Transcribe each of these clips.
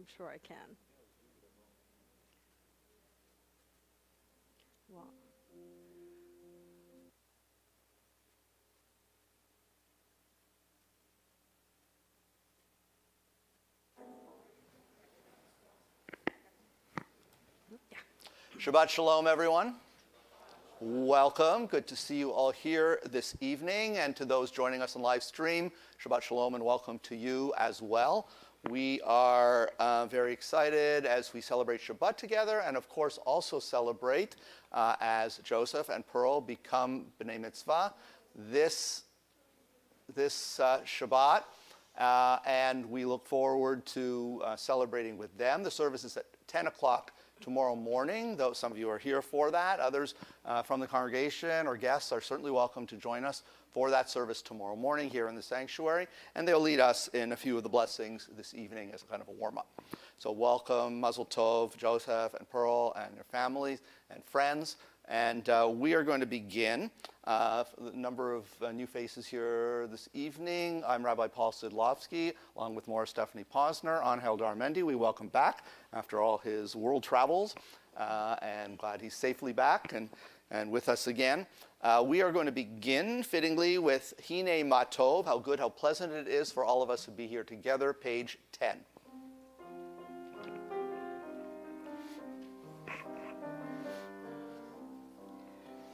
I'm sure I can. Well, yeah. Shabbat Shalom, everyone. Welcome. Good to see you all here this evening, and to those joining us on live stream, Shabbat Shalom and welcome to you as well. We are very excited as we celebrate Shabbat together, and of course also celebrate as Joseph and Pearl become B'nai Mitzvah this Shabbat, and we look forward to celebrating with them. The service is at 10 o'clock tomorrow morning, though some of you are here for that. Others from the congregation or guests are certainly welcome to join us for that service tomorrow morning here in the sanctuary, and they'll lead us in a few of the blessings this evening as kind of a warm-up. So welcome, Mazel Tov, Joseph and Pearl and your families and friends. And we are going to begin. A number of new faces here this evening. I'm Rabbi Paul Sidlovsky, along with Maura Stephanie Posner. Angel Darmendi, we welcome back after all his world travels, and glad he's safely back and with us again. We are going to begin, fittingly, with Hine Matov, how good, how pleasant it is for all of us to be here together, page 10.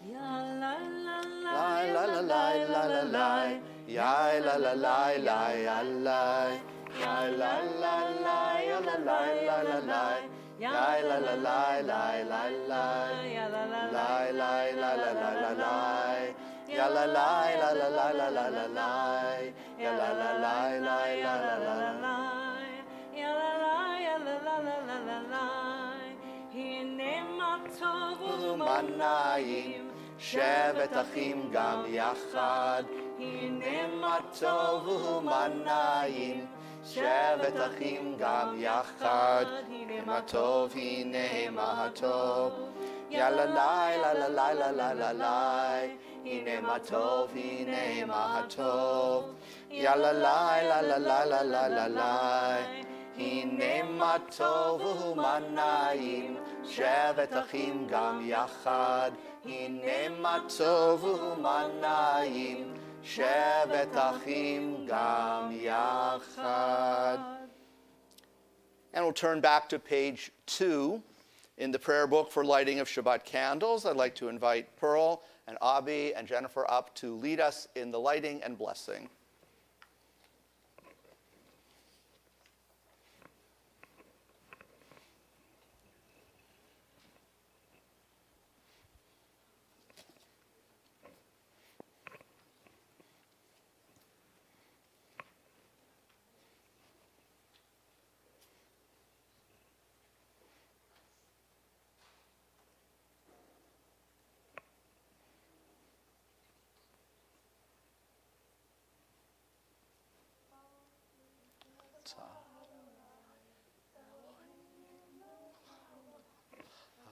La la la la la la, ya la la la la ya la, ya la la la ya la la la la la, ya la la la la la la, ya la la la la la la la la, ya la la la la la la la la la, ya la la la la la la la la, ya la la ya la la la la la la, hine matov u'manayim. שבת אחים גם יחד, הנה מה טוב ומה נעים. שבת אחים גם יחד, הנה מה טוב, הנה מה טוב. יאללה לי, לה לה לה לה לה לה לה, הנה מה טוב, הנה מה טוב. יאללה לי, לה לה לה לה לה לה לה, הנה מה טוב ומה נעים. שבת אחים גם יחד, הנה מה טוב ומה נעים, שבת אחים גם יחד. And we'll turn back to page 2 in the prayer book for lighting of Shabbat candles. I'd like to invite Pearl and Abi and Jennifer up to lead us in the lighting and blessing.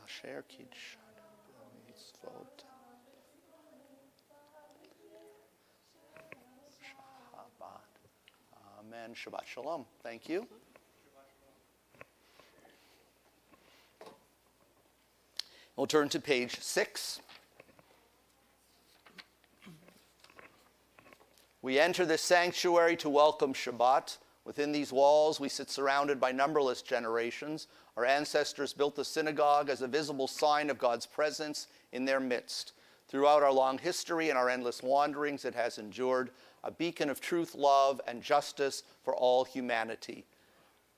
Asher Kiddushanu b'mitzvot. Shabbat. Amen. Shabbat Shalom. Thank you. We'll turn to page 6. We enter this sanctuary to welcome Shabbat. Within these walls, we sit surrounded by numberless generations. Our ancestors built the synagogue as a visible sign of God's presence in their midst. Throughout our long history and our endless wanderings, it has endured, a beacon of truth, love, and justice for all humanity.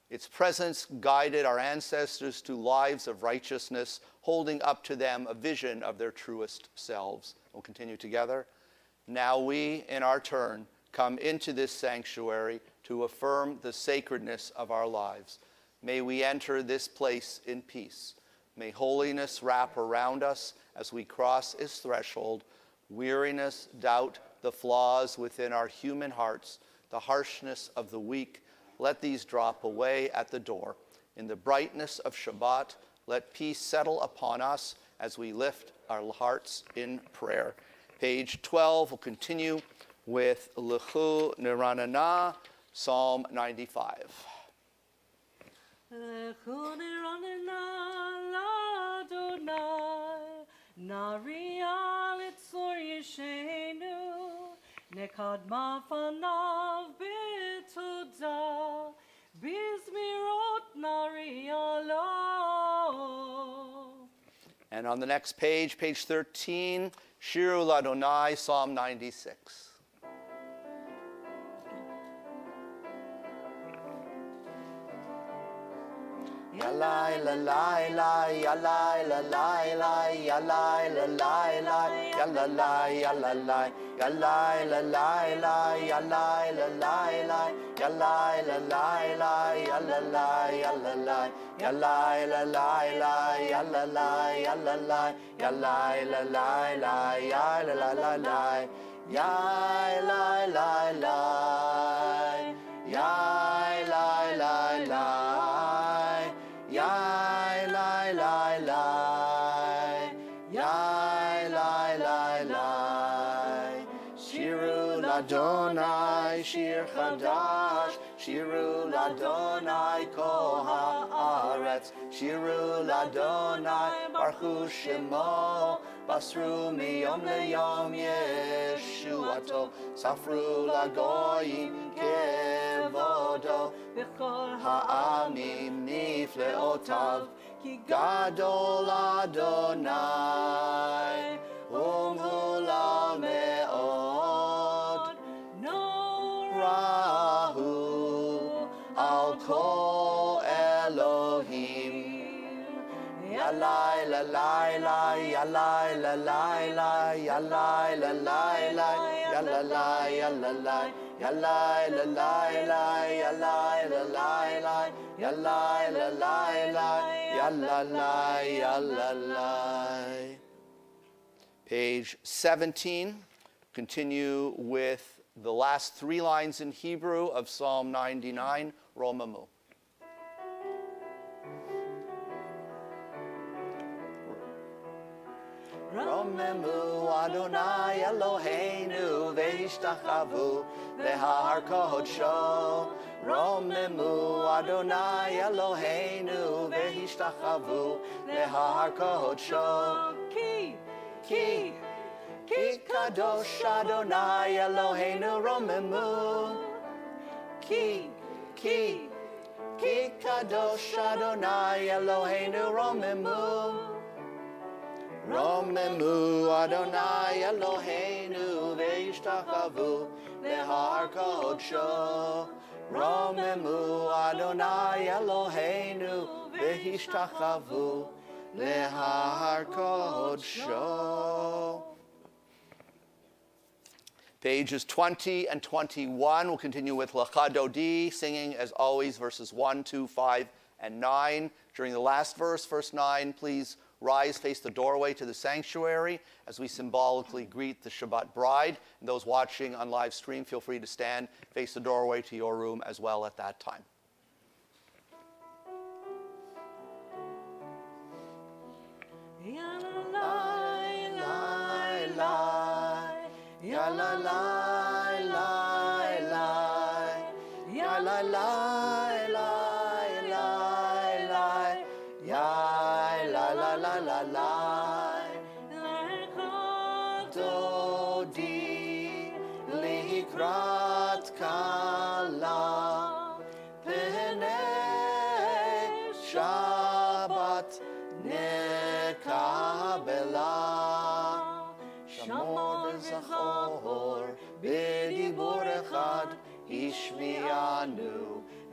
Its presence guided our ancestors to lives of righteousness, holding up to them a vision of their truest selves. We'll continue together. Now we, in our turn, come into this sanctuary to affirm the sacredness of our lives. May we enter this place in peace. May holiness wrap around us as we cross its threshold. Weariness, doubt, the flaws within our human hearts, the harshness of the weak, let these drop away at the door. In the brightness of Shabbat, let peace settle upon us as we lift our hearts in prayer. Page 12 will continue with Lechu Niranana, Psalm 95. Lechuni ranina l'Adonai, Naria litzor yeshenu, Nekadma fanav b'toda, Bizmirot naria lo. And on the next page, page 13, Shiru Ladonai, Psalm 96. Yalai la lai lai, yalai la lai lai, yalai la lai lai, yalalai yalalai, yalai la lai lai, yalai la lai lai, yalai la lai lai, yalalai yalalai, yalai la lai lai, yalalai yalalai, yalai la lai lai, yai la la lai, yai lai lai lai, yai lai lai lai. Yai lai lai lai, yai lai lai lai. Shiru Ladonai shir chadash, Shiru Ladonai kol haaretz, Shiru Ladonai baruch shemo, basru miyom leyom yeshuato, safru lagoyim kevodo. Ha'amim nifleotav, ki gadol Adonai, umhula me'od, norahu al kol Elohim. Yalai la lai lai, yalai la lai lai, yalai la lai lai, yalalai yalalai. Yalai la lai lai, yalai la lai lai, yalai la lai lai, yalalai yalalai. Page 17, continue with the last 3 lines in Hebrew of Psalm 99, Romamu. Romemu Adonai Eloheinu ve'ishtachavu lehar kodsho. Romemu Adonai Eloheinu ve'ishtachavu lehar kodsho. Ki kadosh Adonai Eloheinu romemu. Ki kadosh Adonai Eloheinu romemu. Romemu Adonai Eloheinu ve'ishtachavu lehar kodsho. Romemu Adonai Eloheinu ve'ishtachavu lehar kodsho. Pages 20 and 21. We'll continue with Lecha Dodi, singing as always verses 1, 2, 5, and 9. During the last verse, verse 9, please rise, face the doorway to the sanctuary as we symbolically greet the Shabbat bride. And those watching on live stream, feel free to stand, face the doorway to your room as well at that time. Yalai lai lai, Yalai lai lai lai, yalai lai lai lai lai, yai la la la la la. Lecha Dodi likrat kala, Pnei Shabbat nekabela. Shamor v'zachor b'dibur echad, ishmi'anu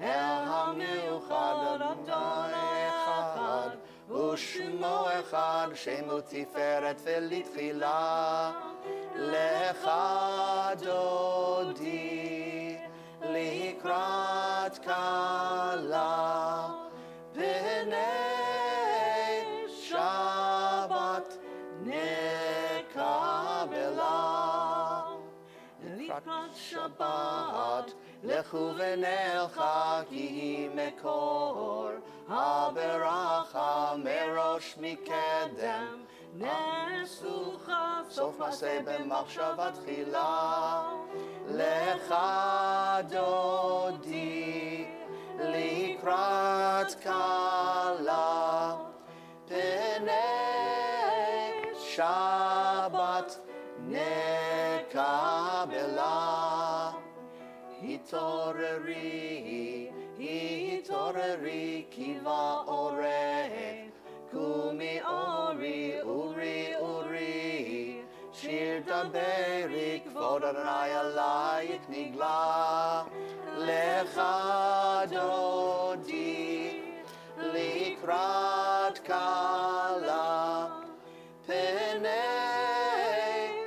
el hamiuchad Adonai echad, u'shmo echad shemu tiferet v'litchila. Lecha Dodi likrat kala, Pnei Shabbat nekabela. Likrat Shabbat lechu v'nelcha, ki hi mekor haberacha merosh mikedem, nesucha sof maseh b'machshavat tchila. Lecha Dodi לקראת כלה, פני שבת נקבלה. התעוררי, התעוררי, כי באורך, קומי אורי, אורי, אורי, שיר דברי, כבוד אדוני עלייך נגלה. לך דודי, לקראת כלה, פני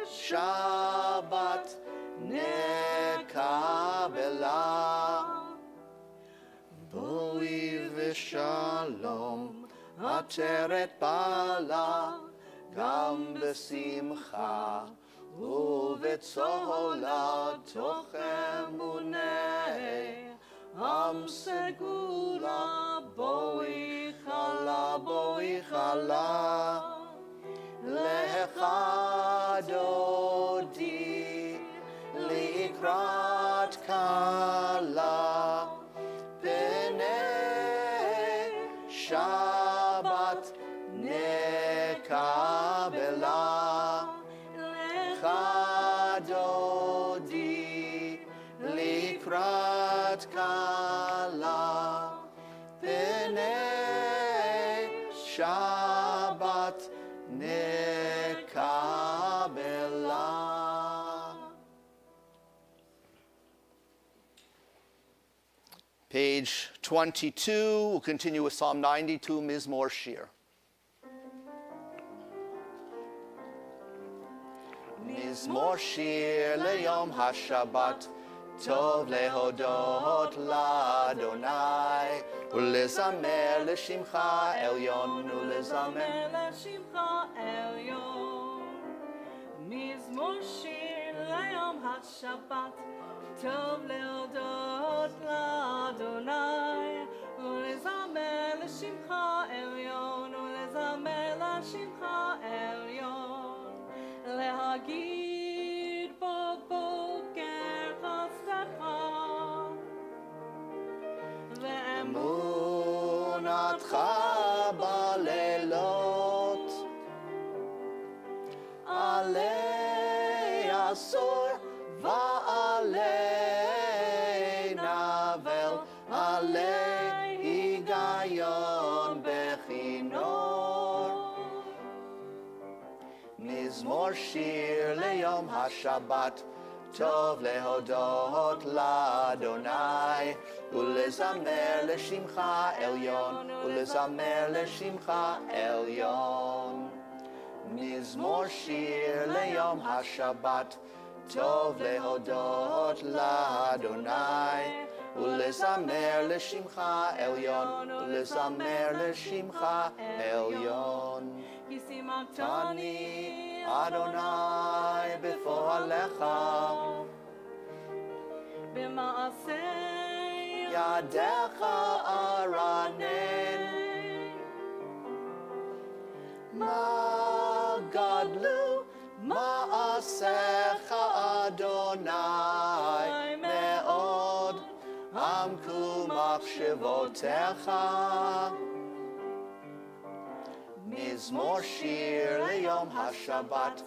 שבת נקבלה. בואי ושלום, עטרת בעלה, גם בשמחה ובצהלה, תוך אמונה, עם סגולה, בואי חלה, בואי חלה. לך דודי, לקראת כלה, פני שבת נקבלה. לך דודי, לקראת כלה, פני שבת נקבלה. Page 22, we'll continue with Psalm 92, Mizmor Shir. מזמור שיר ליום השבת, טוב להודות לאדוני, ולזמר לשמך עליון, ולזמר לשמך עליון. מזמור שיר ליום השבת, טוב להודות לאדוני, ולזמר לשמך עליון, ולזמר לשמך עליון. להגיד בבוקר חסדך, ואמונתך בלילות, עלי עשור ועלי נבל, עלי היגיון בכינור. מזמור שיר ליום השבת, טוב להודות לאדוני, ולזמר לשמך עליון, ולזמר לשמך עליון. מזמור שיר ליום השבת, טוב להודות לאדוני, ולזמר לשמך עליון, ולזמר לשמך עליון. כי שימחתני אדוני בפועלך, במעשה ידיך ארנן. מה גדלו מעשיך אדוני מאוד, עמקו מחשבותיך. מזמור שיר ליום השבת,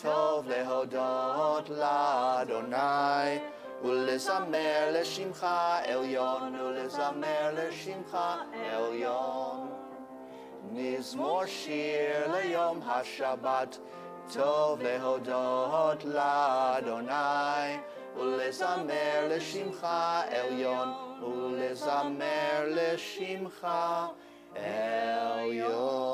טוב להודות לאדוני, ולזמר לשמך עליון, ולזמר לשמך עליון. מזמור שיר ליום השבת, טוב להודות לאדוני, ולזמר לשמך עליון, ולזמר לשמך עליון.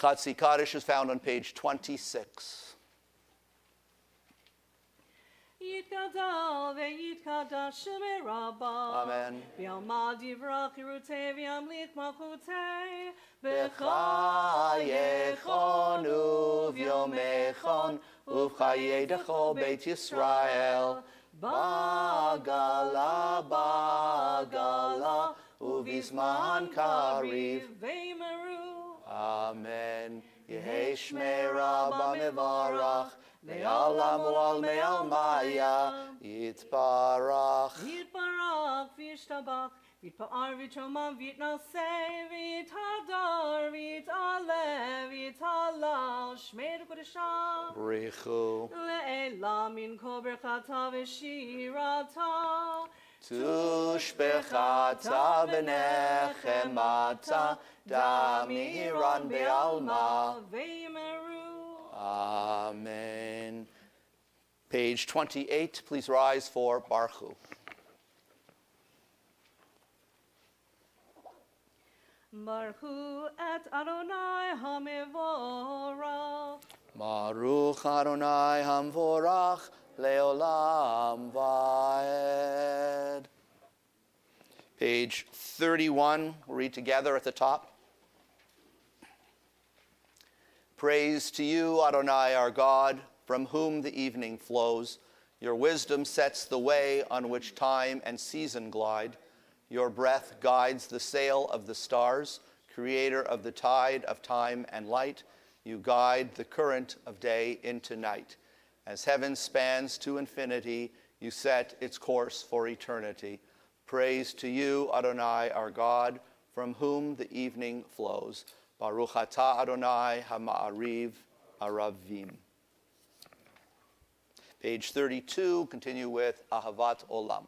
Chatzi Kaddish is found on page 26. יתגדל ויתקדש שמי רבה. אמן. ויעמד יברח חירותי וימליך מלכותי. בחייכון וביומכון ובחיי דכל בית ישראל. בעגלה בעגלה ובזמן קריב. וימרו. אמן. יהי שמי רבה מברך. לעולם ועלמי עלמיה יתברך. יתברך Yitzchak v'yishtabach, v'yitpa'ar v'yitromam v'yitnaseh, v'yitador v'yit'aleh v'yit'halal shmei l'kodeshah. Brichu. Le'elam min kol berchata v'shirata. Tushbechata v'nechemata damiran be'alma. V'yimeru. Amen. Page 28, please rise for Baruch. Baruch et Adonai HaMevorach. Baruch Adonai Hamvorach Leolam Vaed. Page 31, we'll read together at the top. Praise to you, Adonai, our God, from whom the evening flows. Your wisdom sets the way on which time and season glide. Your breath guides the sail of the stars, creator of the tide of time and light. You guide the current of day into night. As heaven spans to infinity, you set its course for eternity. Praise to you, Adonai, our God, from whom the evening flows. Baruch atah Adonai ha'ma'ariv aravim. Page 32, continue with Ahavat Olam.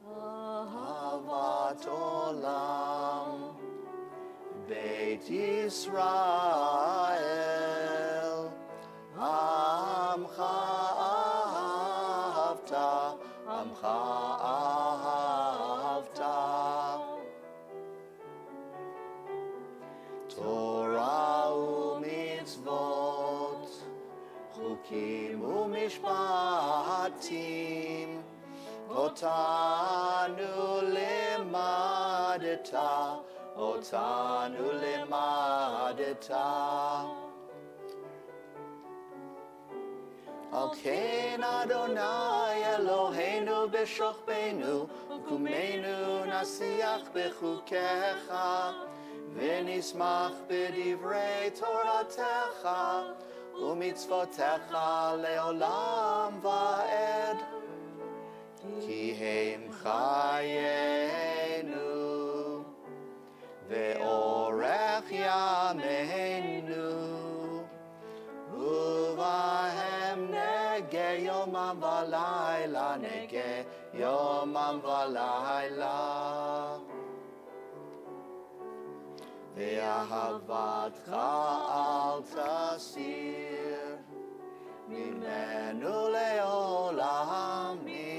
Ahavat Olam, Beit Yisrael, Amcha ahavta, Amcha ahavta. Torah u'mitzvot, chukim u'mishpatim, otanu limadeta, otanu limadeta. Al ken Adonai Eloheinu b'shochbeinu, u'kumenu nasiach b'chukecha, v'nismach b'divrei Toratecha, u'mitzvotecha le'olam va'ed. Ki heim chayenu, ve'orech yameinu, uvahem nege yomam v'layla, nege yomam v'layla. Ve'ahavatcha al tasir, mimenu le'olamim.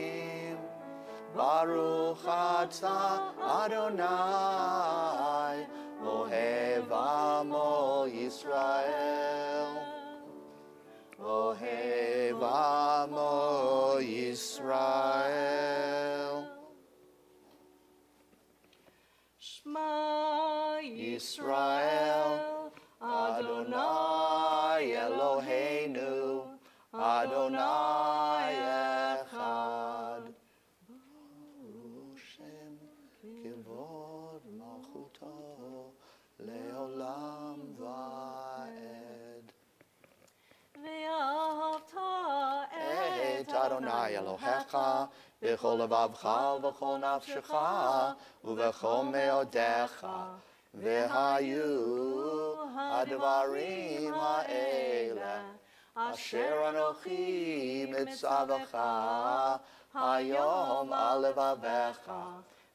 Baruch atah Adonai, Ohev Amo Yisrael. Ohev Amo Yisrael. Shema Yisrael, Adonai Eloheinu, Adonai Echad. Shem kivod malchuto leolam vaed. Ve'ahavta Et Adonai Elohecha b'chol levavcha v'chol nafshecha u'v'chol meodecha v'hayu hadvarim ha'ele asher anochi mitzavacha hayom al levavecha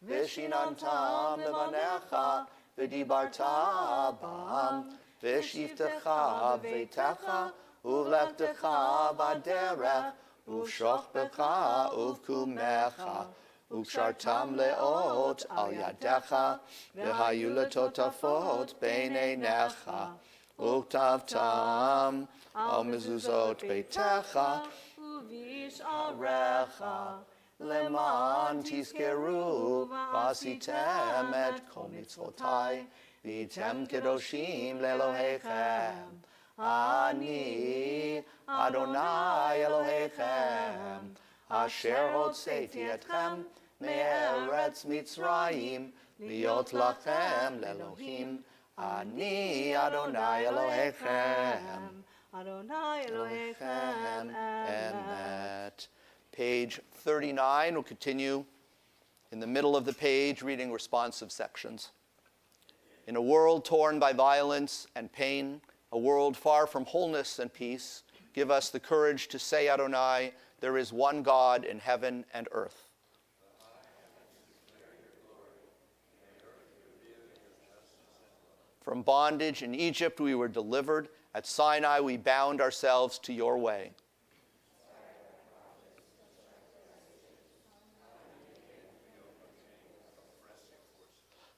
v'shinantam levanecha v'dibarta bam v'shivtecha v'techa uvlechtecha baderech uvshochbecha uvkumecha ukshartam leot al yadecha v'hayu letotafot beineinecha uktavtam al mezuzot beitecha uv'yisharecha leman tizkeru v'asitem et kol mitzvotai v'yitem kedoshim le'elohechem. Ani Adonai Elohechem, asher hotzeti etchem me'eretz Mitzrayim, liot lachem le'elohim. Ani Adonai Elohechem, Adonai Elohechem Emet. Page 39, we'll continue in the middle of the page, reading responsive sections. In a world torn by violence and pain, a world far from wholeness and peace, give us the courage to say, Adonai, there is one God in heaven and earth. From bondage in Egypt we were delivered. At Sinai we bound ourselves to your way.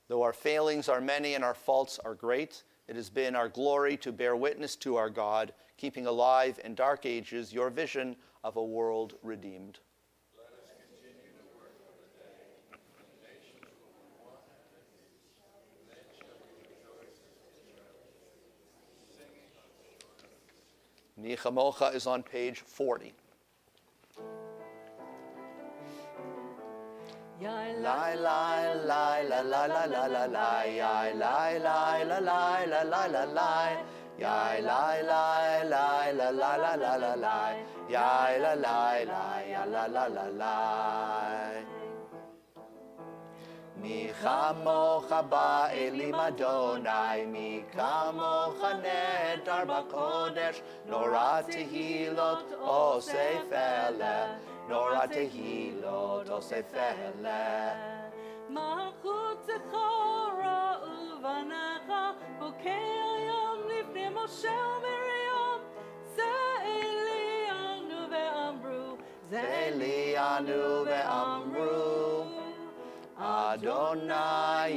Though our failings are many and our faults are great, it has been our glory to bear witness to our God, keeping alive in dark ages your vision of a world redeemed. Let us continue to work for the day when the nations will be one and at peace. Then shall we rejoice as Israel, singing unto your peace. Nichamocha is on page 40. Yai Lai lai lai la la la la la la, yai lai lai la la la la la la, yai lai lai lai la la la la la la, yai la lai lai la la la la. Mi chamocha ba'elim Adonai, mi kamocha nedar b'kodesh, nora tehilot osei feleh. Nora tehilot osefele. Malchut Zechora uvanecha bokeh yom lifnei Moshe uMiriam Ze'elianu ve'amru Ze'elianu ve'amru Adonai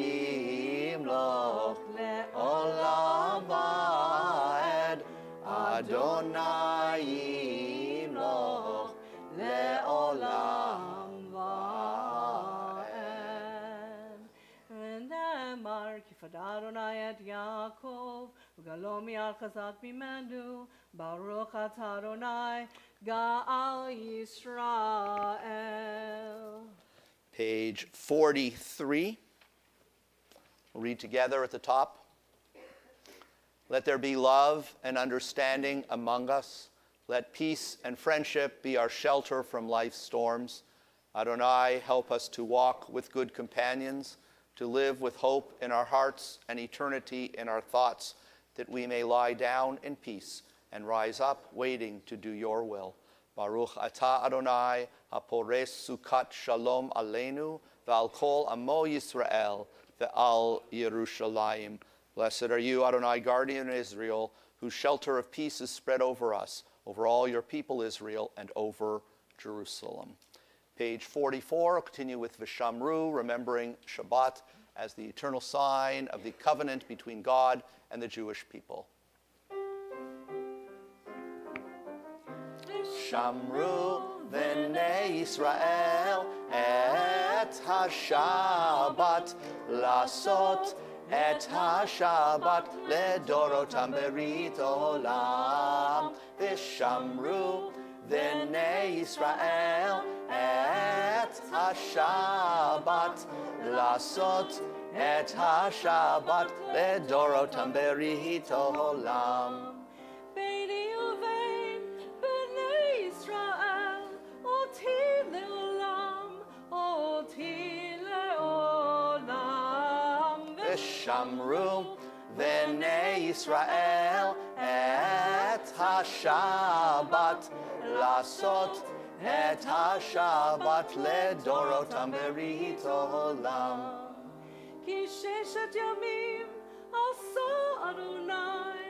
yimloch le'olam va'ed Adonai yimloch le'olam va'ed. V'nemar kifad Adonai et Yaakov v'galo mi'al chazak mimenu Baruch atah Adonai Ga'al Yisrael. Page 43. We'll read together at the top. Let there be love and understanding among us. Let peace and friendship be our shelter from life's storms. Adonai, help us to walk with good companions, to live with hope in our hearts and eternity in our thoughts, that we may lie down in peace and rise up waiting to do your will. Baruch atah Adonai, hapores sukat shalom aleinu, ve'al kol amo Yisrael, ve'al Yerushalayim. Blessed are you, Adonai, guardian of Israel, whose shelter of peace is spread over us, over all your people Israel, and over Jerusalem. Page 44, I'll continue with Vishamru, remembering Shabbat as the eternal sign of the covenant between God and the Jewish people. Shamru v'nei Yisrael et ha-Shabbat lasot et ha-Shabbat ledorotam berit olam v'shamru v'nei Yisrael et ha-Shabbat lasot et ha-Shabbat ledorotam berit olam. Beini uvein b'nei Yisrael oti le'olam V'shamru v'nei Yisrael et ha-Shabbat lasot et ha-Shabbat ledorotam berit olam. Ki sheshet yamim asa Adonai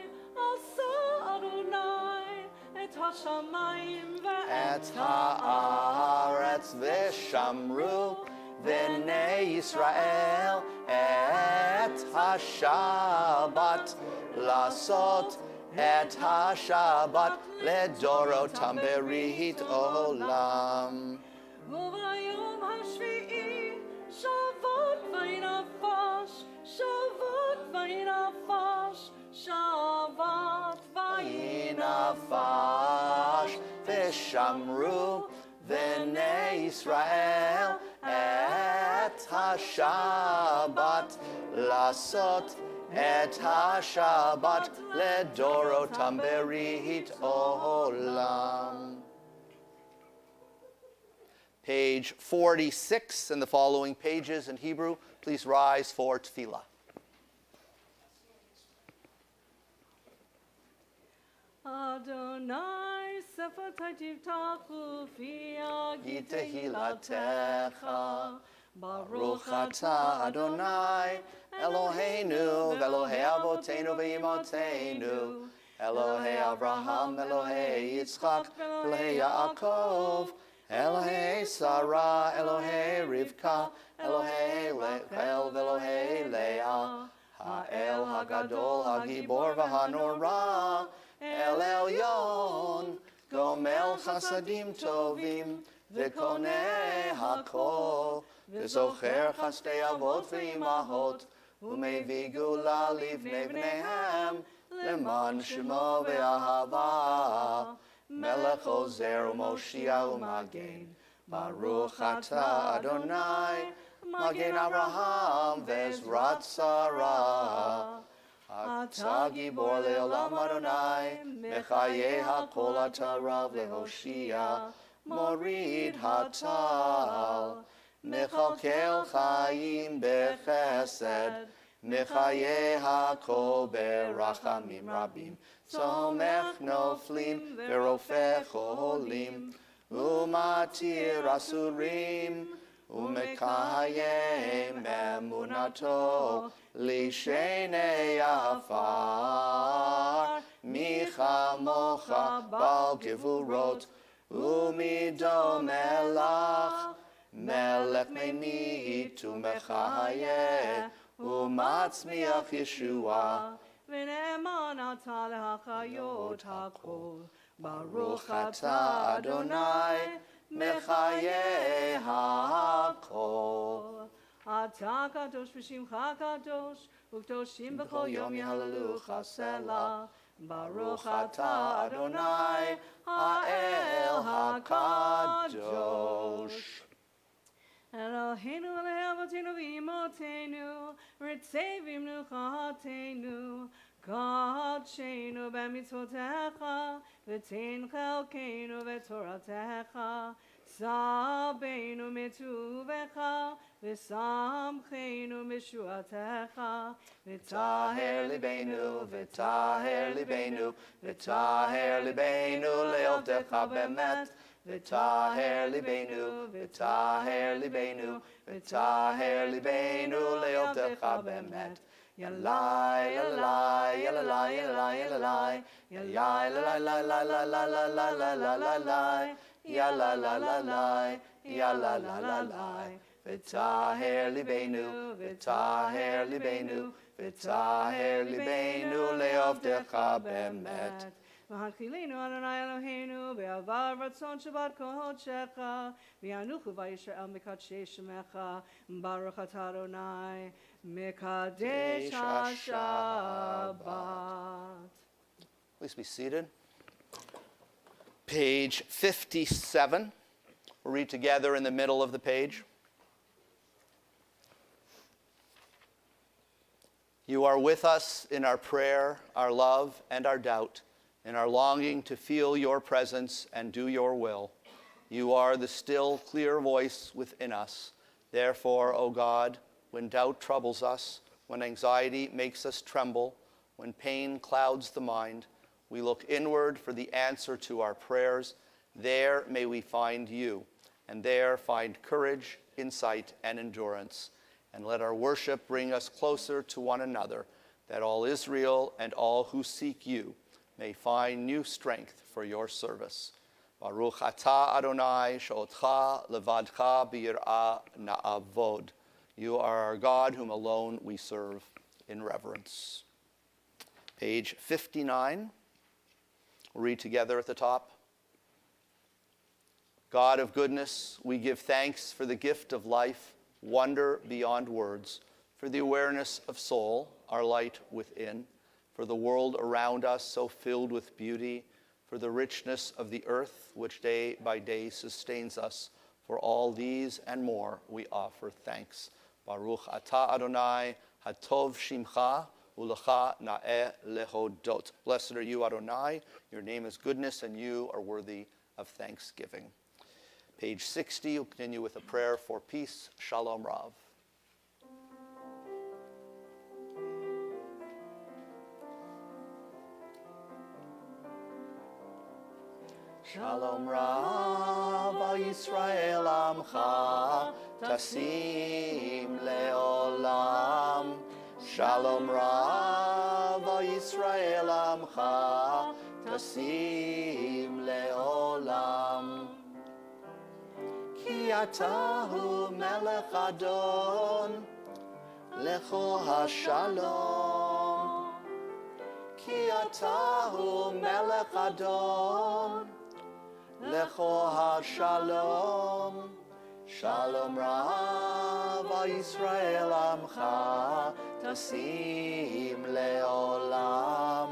et hashamayim Et haaretz v'shamru v'nei Yisrael et ha-Shabbat lasot et ha-Shabbat ledorotam berit olam. V'bayom hashvi'i Shavot v'yinafash Shavot v'yinafash Shabbat V'yinafash v'shamru v'nei Yisrael et ha-Shabbat lasot et ha-Shabbat ledorotam berit olam. Page 46 and the following pages in Hebrew. Please rise for tefillah. Adonai sefatai tivtachu fi Yitehilatecha. Baruch Ata Adonai Eloheinu Elohei Avotenu Ve'imotenu Elohei Avraham Elohei Yitzchak Elohei Yaakov Elohei Sarah Elohei Rivka Elohei Rachel Elohei Leah Ha'el Hagadol Hagibor V'Hanora El Elyon Gomel Chasadim Tovim V'Koneh Hakol V'zocher chastei avot v'imahot, u'mevii gula livnei bneihem, leman shemo ve'ahava, melech ozer u'moshia u'magen, Baruch ata Adonai, magen Avraham ve'ezrat Sarah. Ata gibor le'olam Adonai, mechayeh hakol ata rav le'hoshia, morid hatal. Mechalkel chayim bechesed, mechaye hakol berachamim rabim, somech noflim verofech cholim, umatir asurim, umekayem emunato, lishenei afar, michamocha bal gevurot, umidom elach, Melech me'nit u'mechayeh u'matzmiach Yeshua V'ne'eman ata lehachayot hakol Baruch ata Adonai mechayeh hakol. Ata kadosh v'shimcha kadosh u'kdoshim b'chol yom yehalelucha selah Baruch ata Adonai ha'el hakadosh Eloheinu Elohei Avotenu v'imotenu, ritzei v'mnuchatenu, kadshenu b'mitzvotecha, v'tein chelkeinu v'toratecha, sabeinu mituvecha, v'samcheinu mishuatecha, V'taher libeinu, v'taher libeinu, v'taher libeinu le'ovdecha bemet. V'taher libeinu, v'taher libeinu, v'taher libeinu le'ovdecha bemet. Yalai, yalai, yalai, yalai, yalai, yalai, yalai, yalai, yalai, yalai, v'taher libeinu, v'taher libeinu, v'taher libeinu le'ovdecha bemet. V'hanchilenu Adonai Eloheinu be'avar ratzon Shabbat kodshecha v'yanuchu v'yisrael mikadshei shemecha Baruch ata Adonai mikadesh HaShabbat. Please be seated. Page 57. We'll read together in the middle of the page. You are with us in our prayer, our love, and our doubt, in our longing to feel your presence and do your will. You are the still, clear voice within us. Therefore, O God, when doubt troubles us, when anxiety makes us tremble, when pain clouds the mind, we look inward for the answer to our prayers. There may we find you, and there find courage, insight, and endurance. And let our worship bring us closer to one another, that all Israel and all who seek you may find new strength for your service. Baruch atah Adonai she'otcha levadcha b'yirah na'avod. You are our God, whom alone we serve in reverence. Page 59. We'll read together at the top. God of goodness, we give thanks for the gift of life, wonder beyond words, for the awareness of soul, our light within, for the world around us so filled with beauty, for the richness of the earth which day by day sustains us. For all these and more we offer thanks. Baruch atah Adonai, hatov shimcha, ulecha na'eh lehodot. Blessed are you, Adonai. Your name is goodness, and you are worthy of thanksgiving. Page 60, you'll continue with a prayer for peace. Shalom Rav. Shalom Rav al Yisrael Amcha Tasim Leolam. Shalom Rav al Yisrael Amcha Tasim Leolam. Ki atahu melech adon lecho hashalom. Ki atahu melech adon lecho hashalom. Shalom Rav al Yisrael Amcha Tasim Leolam.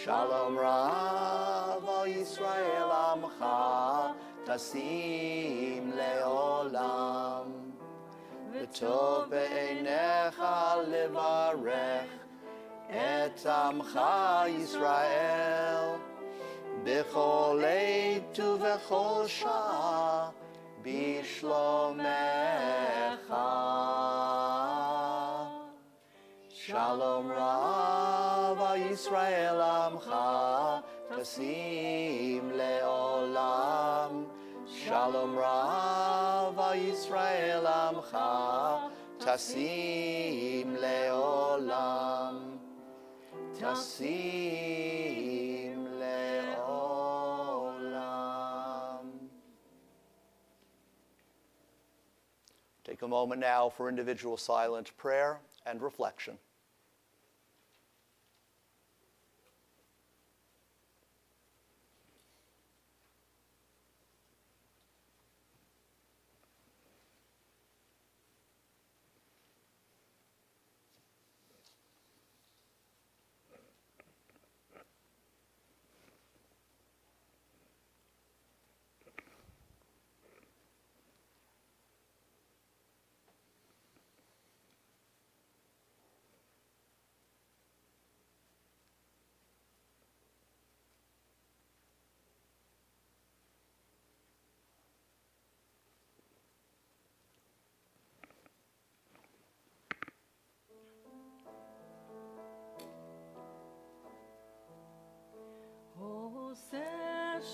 Shalom Rav al Yisrael Amcha Tasim Leolam. V'tov be'einecha levarech et Amcha Yisrael b'chol eit u'v'chol shah b'shlomecha. Shalom Rav al Yisrael Amcha Tasim Leolam. Shalom Rav al Yisrael Amcha Tasim Leolam. Tasim Leolam. Take a moment now for individual silent prayer and reflection.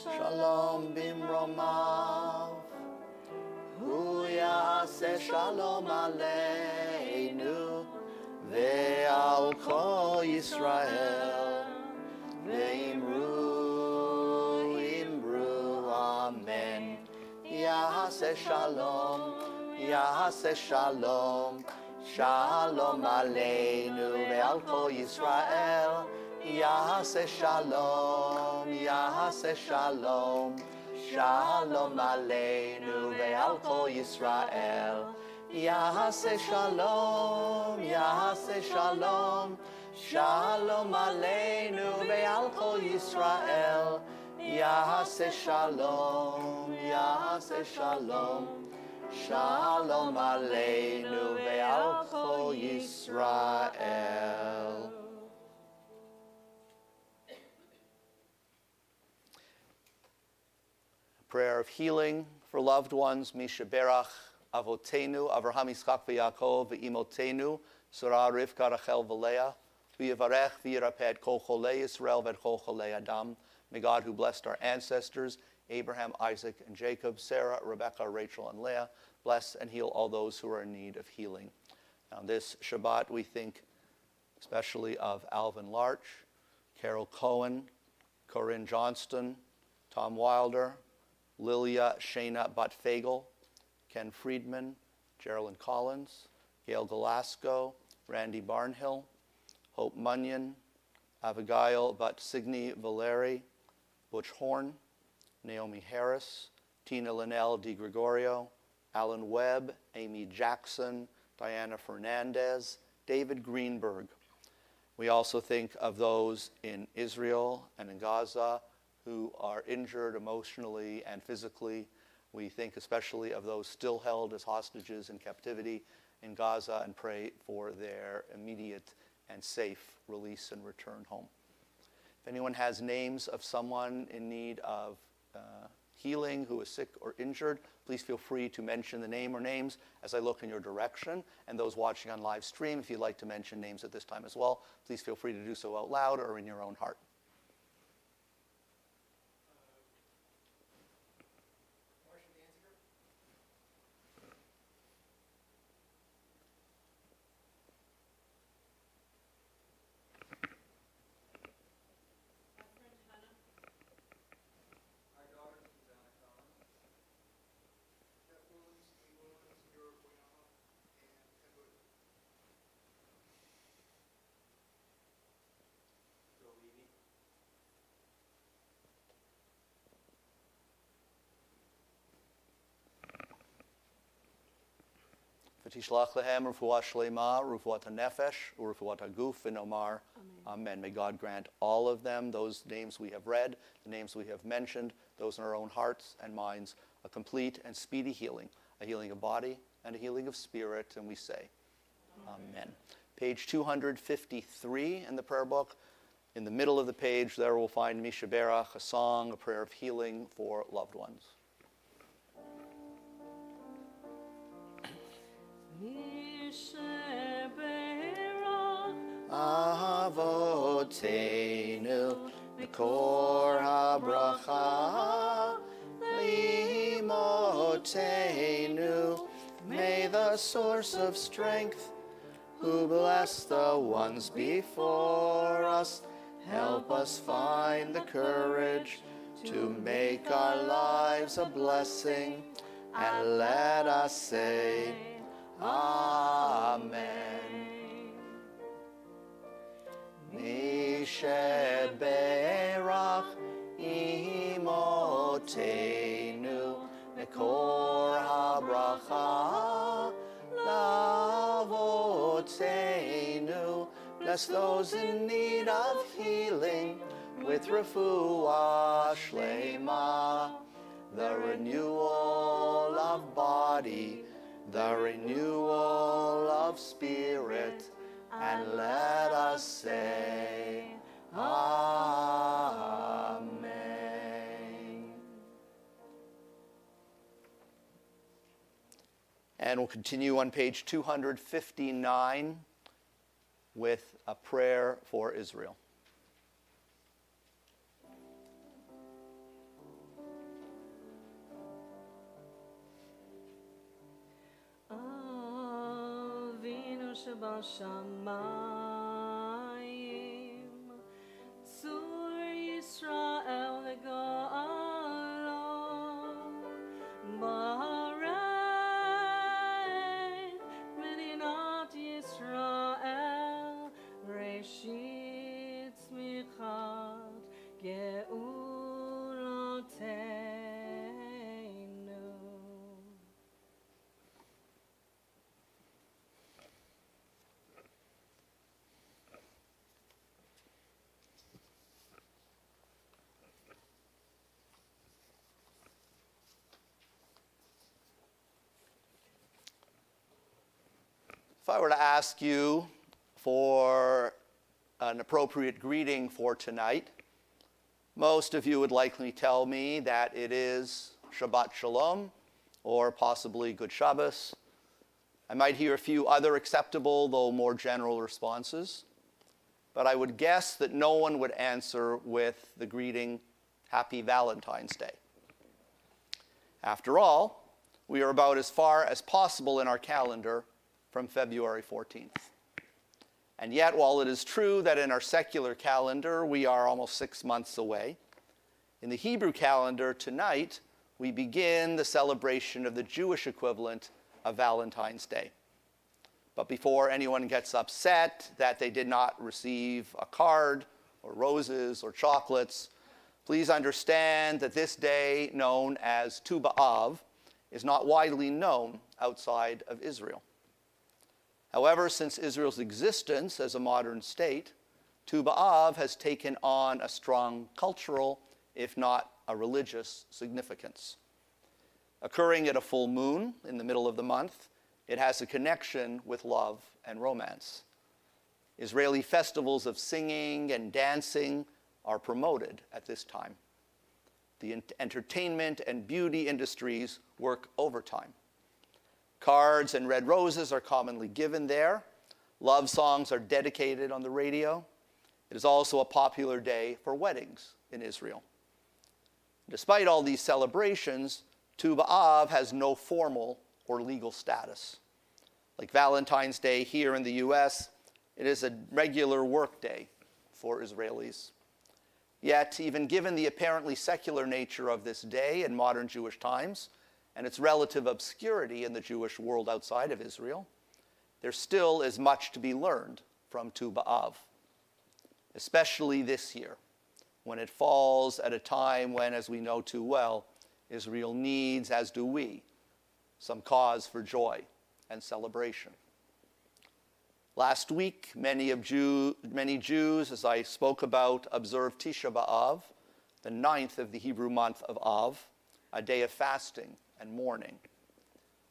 Shalom bimromav, hu yaseh shalom aleinu, ve'al kol Yisrael, ve'imru, imru, amen. Yaseh shalom, shalom aleinu, ve'al kol Yisrael. Yaseh shalom, shalom aleinu ve'al kol Yisrael. Yaseh shalom, shalom aleinu ve'al kol Yisrael. Yaseh shalom, shalom aleinu ve'al kol Yisrael. Prayer of healing for loved ones, Misha Berach, Avotenu, Avraham, Yitzchak, Yaakov, Imotenu, Sarah, Rivka, Rachel, Leah, V'yivarech, V'yiraped, Kol Cholei Yisrael, V'et Kol Cholei Adam. May God, who blessed our ancestors, Abraham, Isaac, and Jacob, Sarah, Rebekah, Rachel, and Leah, bless and heal all those who are in need of healing. Now, this Shabbat, we think especially of Alvin Larch, Carol Cohen, Corinne Johnston, Tom Wilder, Lilia Shana Butfagel, Ken Friedman, Geraldine Collins, Gail Galasco, Randy Barnhill, Hope Munyon, Abigail Butsigny Valeri, Butch Horn, Naomi Harris, Tina Linnell DiGregorio, Alan Webb, Amy Jackson, Diana Fernandez, David Greenberg. We also think of those in Israel and in Gaza who are injured emotionally and physically. We think especially of those still held as hostages in captivity in Gaza and pray for their immediate and safe release and return home. If anyone has names of someone in need of healing who is sick or injured, please feel free to mention the name or names as I look in your direction. And those watching on live stream, if you'd like to mention names at this time as well, please feel free to do so out loud or in your own heart. V'tishlach lehem refuah shlema, refuat hanefesh, u'refuat haguf, v'nomar. Amen. May God grant all of them, those names we have read, the names we have mentioned, those in our own hearts and minds, a complete and speedy healing, a healing of body and a healing of spirit, and we say, Amen. Page 253 in the prayer book. In the middle of the page, there we'll find Misha Berach, a song, a prayer of healing for loved ones. Avotenu mikor habracha limotenu. May the source of strength, who bless the ones before us, help us find the courage to make our lives a blessing, and let us say, Amen. Mishe berach imotenu mekor habracha lavotenu. Bless those in need of healing with refuah shlema, the renewal of body, the renewal of spirit, and let us say, Amen. And we'll continue on page 259 with a prayer for Israel. Shabashamayim, Tzur Yisrael legalo, Barei Medinat Yisrael, Reshit Tzmichat Geulotenu. If I were to ask you for an appropriate greeting for tonight, most of you would likely tell me that it is Shabbat Shalom, or possibly Good Shabbos. I might hear a few other acceptable, though more general responses, but I would guess that no one would answer with the greeting, Happy Valentine's Day. After all, we are about as far as possible in our calendar from February 14th. And yet, while it is true that in our secular calendar we are almost 6 months away, in the Hebrew calendar tonight we begin the celebration of the Jewish equivalent of Valentine's Day. But before anyone gets upset that they did not receive a card or roses or chocolates, please understand that this day, known as Tu B'Av, is not widely known outside of Israel. However, since Israel's existence as a modern state, Tu B'Av has taken on a strong cultural, if not a religious, significance. Occurring at a full moon in the middle of the month, it has a connection with love and romance. Israeli festivals of singing and dancing are promoted at this time. The entertainment and beauty industries work overtime. Cards and red roses are commonly given there. Love songs are dedicated on the radio. It is also a popular day for weddings in Israel. Despite all these celebrations, Tu B'Av has no formal or legal status. Like Valentine's Day here in the US, it is a regular work day for Israelis. Yet, even given the apparently secular nature of this day in modern Jewish times and its relative obscurity in the Jewish world outside of Israel, there still is much to be learned from Tu B'Av, especially this year, when it falls at a time when, as we know too well, Israel needs, as do we, some cause for joy and celebration. Last week, many Jews, as I spoke about, observed Tisha B'Av, the 9th of the Hebrew month of Av, a day of fasting and mourning.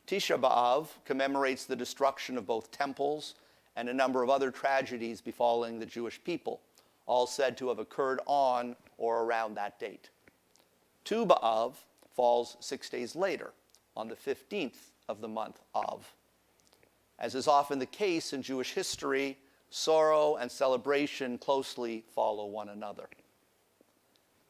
Tisha B'Av commemorates the destruction of both temples and a number of other tragedies befalling the Jewish people, all said to have occurred on or around that date. Tu B'Av falls 6 days later, on the 15th of the month Av. As is often the case in Jewish history, sorrow and celebration closely follow one another.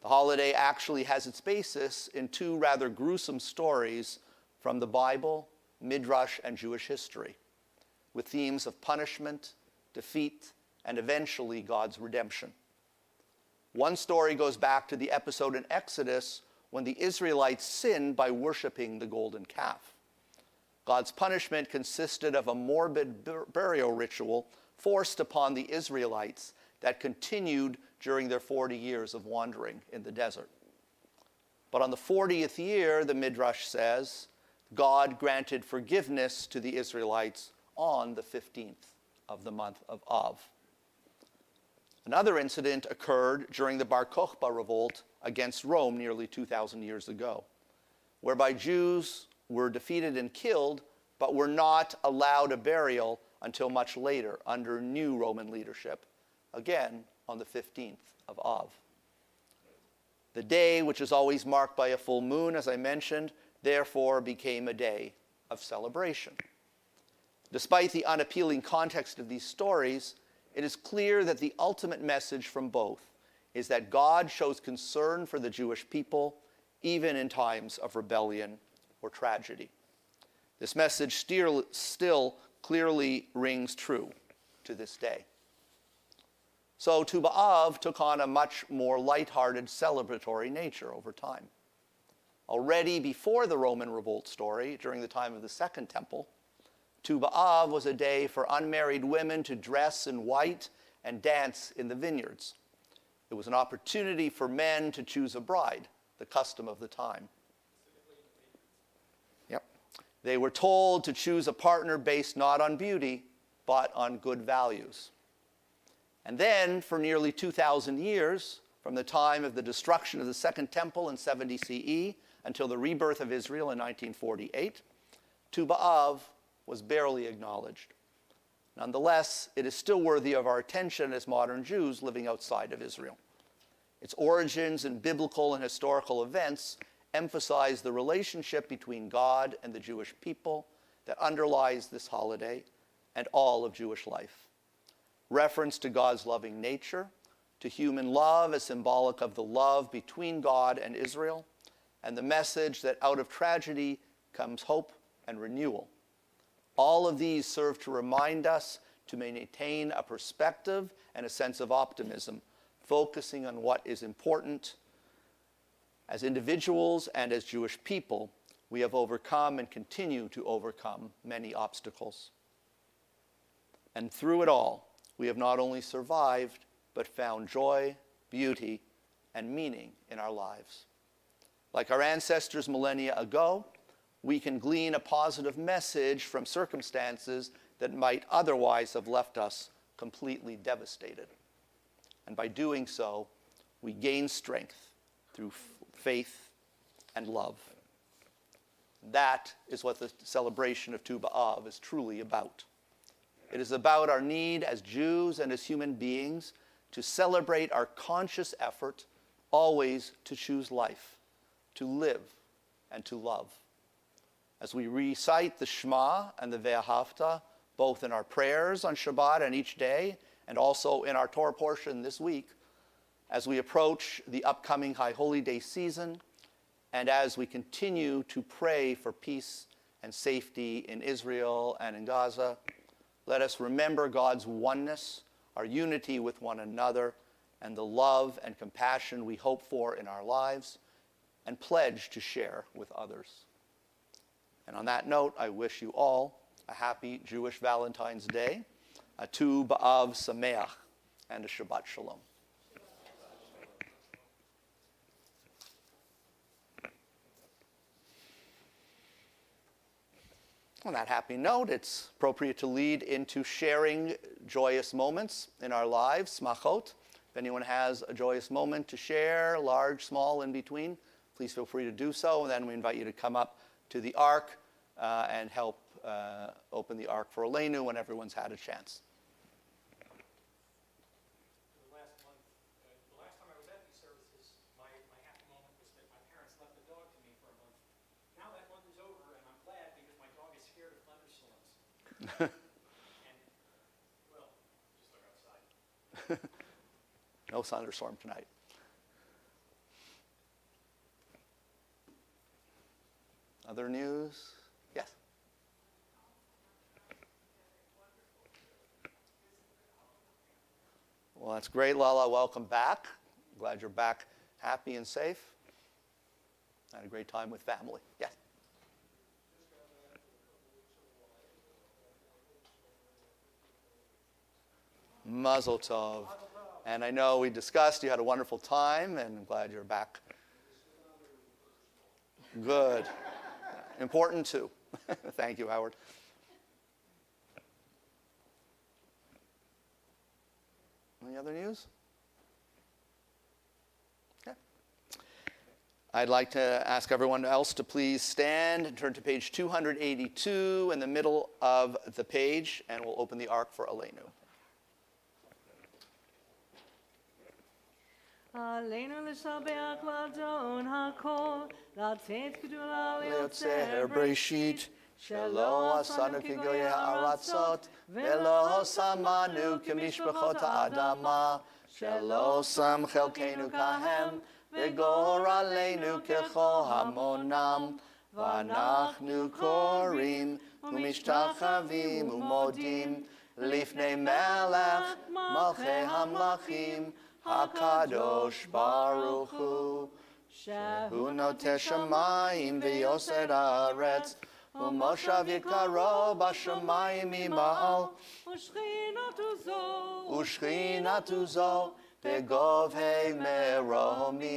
The holiday actually has its basis in two rather gruesome stories from the Bible, Midrash, and Jewish history, with themes of punishment, defeat, and eventually God's redemption. One story goes back to the episode in Exodus when the Israelites sinned by worshiping the golden calf. God's punishment consisted of a morbid burial ritual forced upon the Israelites that continued during their 40 years of wandering in the desert. But on the 40th year, the Midrash says, God granted forgiveness to the Israelites on the 15th of the month of Av. Another incident occurred during the Bar Kokhba revolt against Rome nearly 2,000 years ago, whereby Jews were defeated and killed, but were not allowed a burial until much later under new Roman leadership, again on the 15th of Av. The day, which is always marked by a full moon, as I mentioned, therefore became a day of celebration. Despite the unappealing context of these stories, it is clear that the ultimate message from both is that God shows concern for the Jewish people, even in times of rebellion or tragedy. This message still clearly rings true to this day. So Tu B'Av took on a much more lighthearted, celebratory nature over time. Already before the Roman revolt story, during the time of the Second Temple, Tu B'Av was a day for unmarried women to dress in white and dance in the vineyards. It was an opportunity for men to choose a bride, the custom of the time. They were told to choose a partner based not on beauty, but on good values. And then, for nearly 2,000 years, from the time of the destruction of the Second Temple in 70 CE until the rebirth of Israel in 1948, Tu B'Av was barely acknowledged. Nonetheless, it is still worthy of our attention as modern Jews living outside of Israel. Its origins in biblical and historical events emphasize the relationship between God and the Jewish people that underlies this holiday and all of Jewish life. Reference to God's loving nature, to human love as symbolic of the love between God and Israel, and the message that out of tragedy comes hope and renewal. All of these serve to remind us to maintain a perspective and a sense of optimism, focusing on what is important. As individuals and as Jewish people, we have overcome and continue to overcome many obstacles. And through it all, we have not only survived, but found joy, beauty, and meaning in our lives. Like our ancestors millennia ago, we can glean a positive message from circumstances that might otherwise have left us completely devastated. And by doing so, we gain strength through faith and love. That is what the celebration of Tu B'Av is truly about. It is about our need as Jews and as human beings to celebrate our conscious effort always to choose life, to live, and to love. As we recite the Shema and the Ve'ahavta, both in our prayers on Shabbat and each day, and also in our Torah portion this week, as we approach the upcoming High Holy Day season, and as we continue to pray for peace and safety in Israel and in Gaza, let us remember God's oneness, our unity with one another, and the love and compassion we hope for in our lives, and pledge to share with others. And on that note, I wish you all a happy Jewish Valentine's Day, a Tu B'Av Sameach, and a Shabbat Shalom. On that happy note, it's appropriate to lead into sharing joyous moments in our lives, smachot. If anyone has a joyous moment to share, large, small, in between, please feel free to do so. And then we invite you to come up to the Ark and help open the Ark for Aleinu when everyone's had a chance. The last time I was at these services, my happy moment was that my parents left the dog to me for a month. Now that month is over, and I'm glad because my dog is scared of thunderstorms. And, well, just look outside. No thunderstorm tonight. Other news? Yes. Well, that's great, Lala. Welcome back. Glad you're back happy and safe. Had a great time with family. Yes. Mazel tov. And I know we discussed you had a wonderful time, and I'm glad you're back. Good. Important too. Thank you, Howard. Any other news? Okay. I'd like to ask everyone else to please stand and turn to page 282 in the middle of the page, and we'll open the Ark for Aleinu. עלינו לשבח לאדון הכל, לתת גדולה ליוצר ליוצר בראשית, שלא עשנו כגויי הארצות, ולא שמנו כמשפחות האדמה, שלא שם חלקנו כהם, וגורלנו כהמונם, ואנחנו קוראים ומשתחווים ומודים לפני מלך מלכי המלכים, הקדוש ברוך הוא, שהוא נוטה שמיים ויוסד הארץ, ומושב יקרו בשמיים ממעל, ושכינתו זו בגובהי מרומים,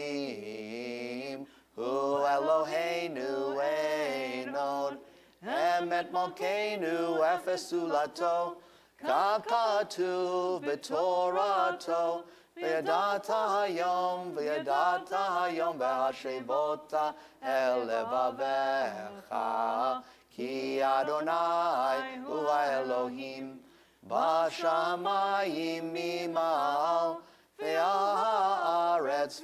הוא אלוהינו אין עוד, אמת מלכנו אפס זולתו, כך כתוב בתורתו, וידעת היום והשבות אל לבביך, כי אדוני הוא האלוהים בשמיים ממעל, והארץ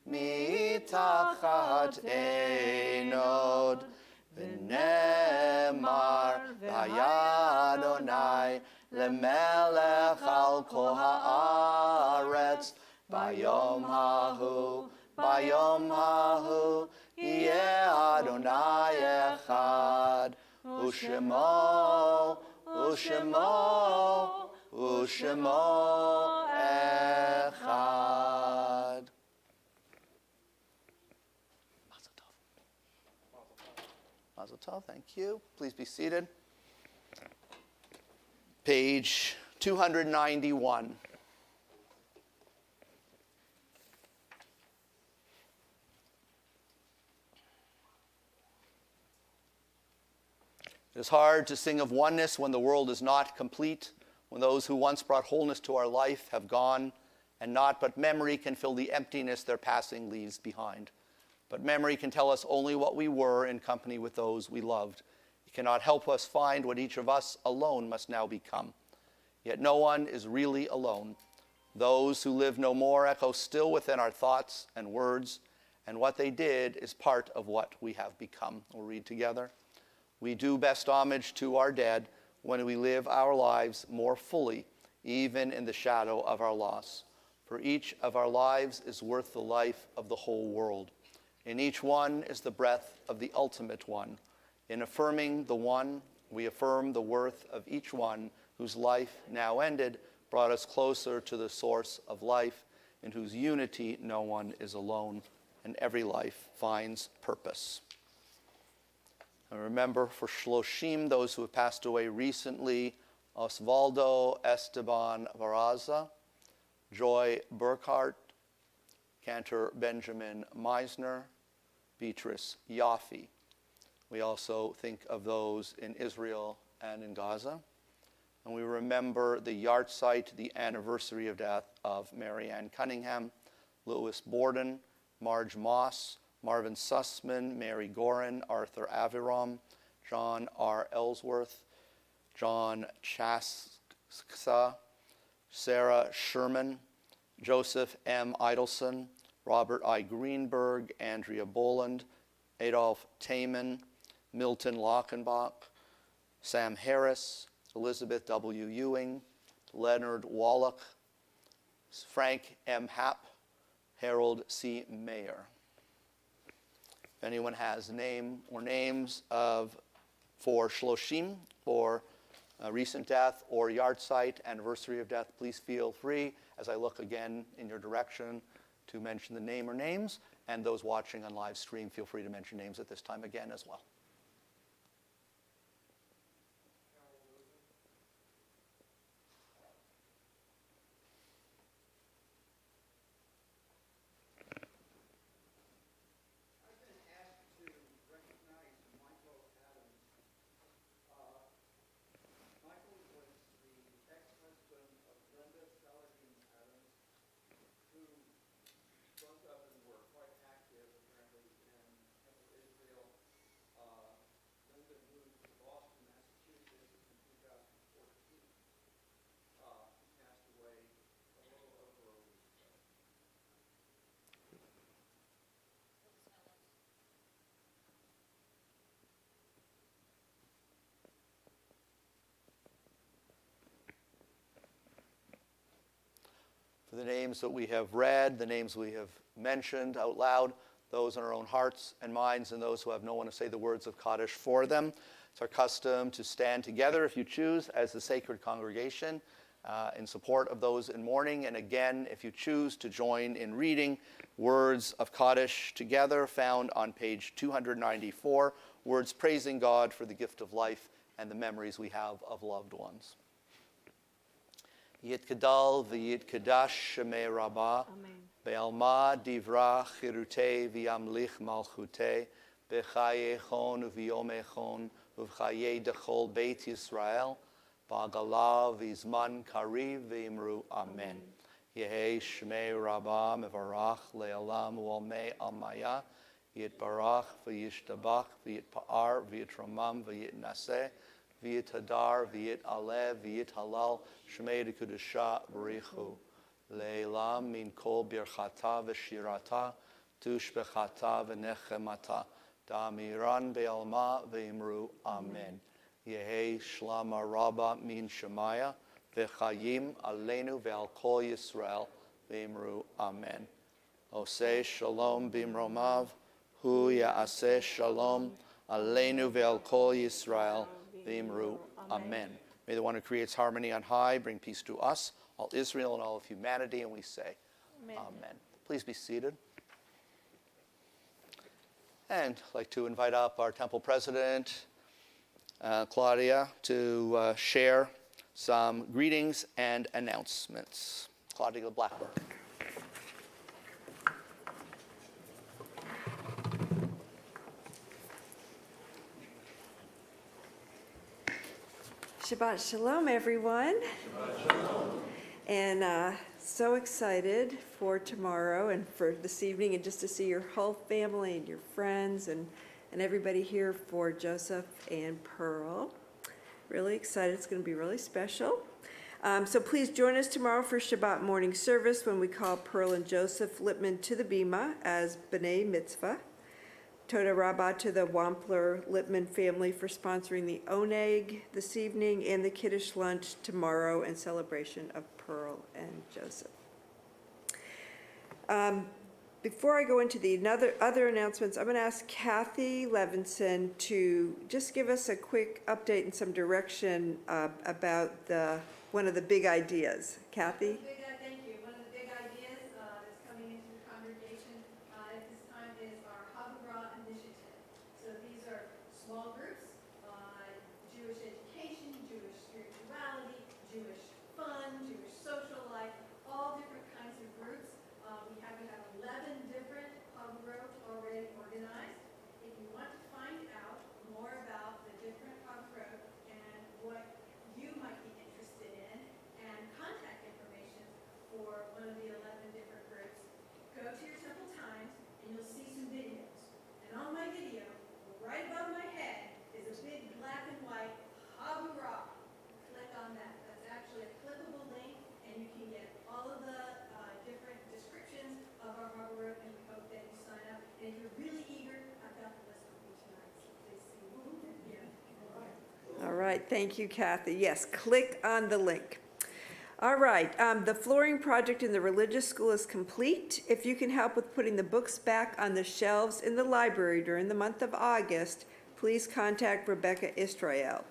מתחת אין עוד. ונאמר והיה אדוני למלך על כל הארץ, ביום ההוא יהיה אדוני אחד, ושמו אחד. Mazel tov, thank you. Please be seated. Page 291. It is hard to sing of oneness when the world is not complete, when those who once brought wholeness to our life have gone, and naught but memory can fill the emptiness their passing leaves behind. But memory can tell us only what we were in company with those we loved. It cannot help us find what each of us alone must now become. Yet no one is really alone. Those who live no more echo still within our thoughts and words, and what they did is part of what we have become. We'll read together. We do best homage to our dead when we live our lives more fully, even in the shadow of our loss. For each of our lives is worth the life of the whole world. In each one is the breath of the ultimate one. In affirming the one, we affirm the worth of each one whose life, now ended, brought us closer to the source of life, in whose unity no one is alone, and every life finds purpose. And remember for Shloshim, those who have passed away recently, Osvaldo Esteban Barraza, Joy Burkhart, Cantor Benjamin Meisner, Beatrice Yaffe. We also think of those in Israel and in Gaza. And we remember the yahrzeit, the anniversary of death of Mary Ann Cunningham, Louis Borden, Marge Moss, Marvin Sussman, Mary Gorin, Arthur Aviram, John R. Ellsworth, John Chasksa, Sarah Sherman, Joseph M. Idelson, Robert I. Greenberg, Andrea Boland, Adolf Taman, Milton Lockenbach, Sam Harris, Elizabeth W. Ewing, Leonard Wallach, Frank M. Happ, Harold C. Mayer. If anyone has name or names for Shloshim, for recent death or yahrzeit, anniversary of death, please feel free, as I look again in your direction, to mention the name or names. And those watching on live stream, feel free to mention names at this time again as well. For the names that we have read, the names we have mentioned out loud, those in our own hearts and minds, and those who have no one to say the words of Kaddish for them. It's our custom to stand together, if you choose, as the sacred congregation in support of those in mourning. And again, if you choose to join in reading words of Kaddish together, found on page 294, words praising God for the gift of life and the memories we have of loved ones. Yitkadal v'yitkadash shemei rabbah, be'alma divra chirutei v'yamlich malchutei, b'chayechon v'yomechon uv'chayei dechol beit Yisrael, ba'agala v'izman kariv v'imru amen. Yehei shemei rabbah mevarach le'alam u'almei almaya, yitbarach v'yishtabach v'yitpa'ar v'yitramam v'yitnaseh, V'yit hadar, v'yit alev, v'yit halal, shmei dekudusha b'richu. Le'elam min kol birchata v'shirata, tushbechata v'nechemata. Da'amiran be'alma v'imru amen. Yehei shlama rabba min shemaya, v'chayim aleinu ve'al kol Yisrael, v'imru amen. Oseh shalom bimromav, hu ya'aseh shalom, aleinu ve'al kol Yisrael, V'imru, amen. May the one who creates harmony on high bring peace to us, all Israel and all of humanity, and we say, amen. Please be seated. And I'd like to invite up our temple president, Claudia, to share some greetings and announcements. Claudia Blackburn. Shabbat Shalom, everyone. Shabbat Shalom. And so excited for tomorrow and for this evening, and just to see your whole family and your friends and and everybody here for Joseph and Pearl. Really excited. It's going to be really special. So please join us tomorrow for Shabbat morning service when we call Pearl and Joseph Lippman to the Bima as B'nai Mitzvah. Toda Rabbah to the Wampler Lippman family for sponsoring the Oneg this evening and the Kiddush lunch tomorrow in celebration of Pearl and Joseph. Before I go into the other announcements, I'm going to ask Kathy Levinson to just give us a quick update and some direction about one of the big ideas. Kathy? Thank you. One of the big ideas that's coming into the congregation at this time is our Havarah initiative. So these are small groups, Jewish education, Jewish spirituality, Jewish fun, Jewish social life, all different kinds of groups. We have 11 different Havarot already organized. If you want to find out more about the different Havarot and what you might be interested in and contact information for one of the 11 different groups, go to your Temple Times and you'll see some videos. And on my video, right above my head, is a big black and white Havarah. Click on that. That's actually a clickable link, and you can get all of the different descriptions of our Havarot, and we hope that you sign up. And if you're really eager, I've got the list with me tonight, so please see. Yeah. All right, thank you, Kathy. Yes, click on the link. All right, the flooring project in the religious school is complete. If you can help with putting the books back on the shelves in the library during the month of August, please contact Rebecca Israel.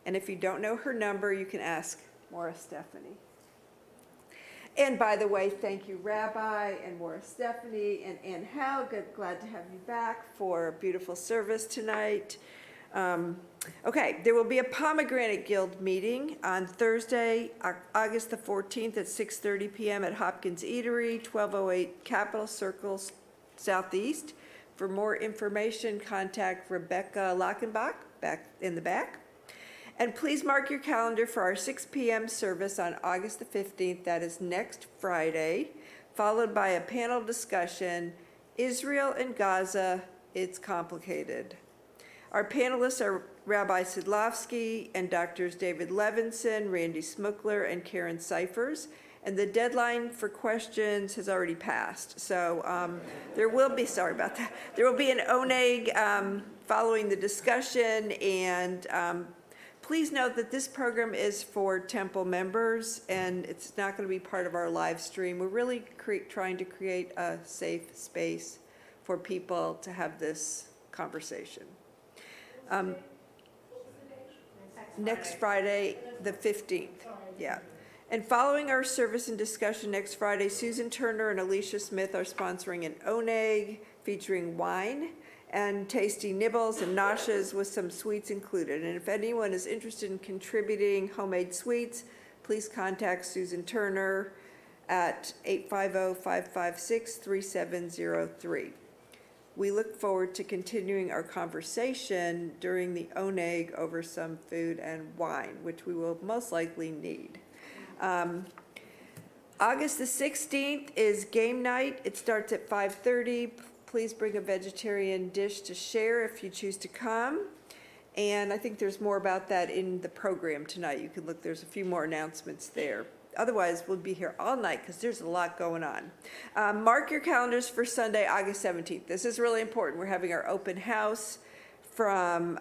And if you don't know her number, you can ask Maura Stephanie. And by the way, thank you, Rabbi and Maura Stephanie and Ann Howe. Glad to have you back for a beautiful service tonight. Okay, there will be a Pomegranate Guild meeting on Thursday, August the 14th at 6:30 p.m. at Hopkins Eatery, 1208 Capitol Circle Southeast. For more information, contact Rebecca Lockenbach back in the back. And please mark your calendar for our 6 p.m. service on August the 15th. That is next Friday, followed by a panel discussion, Israel and Gaza, It's Complicated. Our panelists are Rabbi Sidlovsky and Drs. David Levinson, Randy Smukler, and Karen Cyphers. And the deadline for questions has already passed. So there will be, sorry about that, there will be an Oneg following the discussion. And please note that this program is for Temple members, and it's not going to be part of our live stream. We're really trying to create a safe space for people to have this conversation. Next Friday, the 15th. Yeah. And following our service and discussion next Friday, Susan Turner and Alicia Smith are sponsoring an Oneg featuring wine and tasty nibbles and noshes with some sweets included. And if anyone is interested in contributing homemade sweets, please contact Susan Turner at 850-556-3703. We look forward to continuing our conversation during the Oneg over some food and wine, which we will most likely need. August the 16th is game night. It starts at 5:30. Please bring a vegetarian dish to share if you choose to come. And I think there's more about that in the program tonight. You can look, there's a few more announcements there. Otherwise, we'll be here all night because there's a lot going on. Mark your calendars for Sunday, August 17th. This is really important. We're having our open house from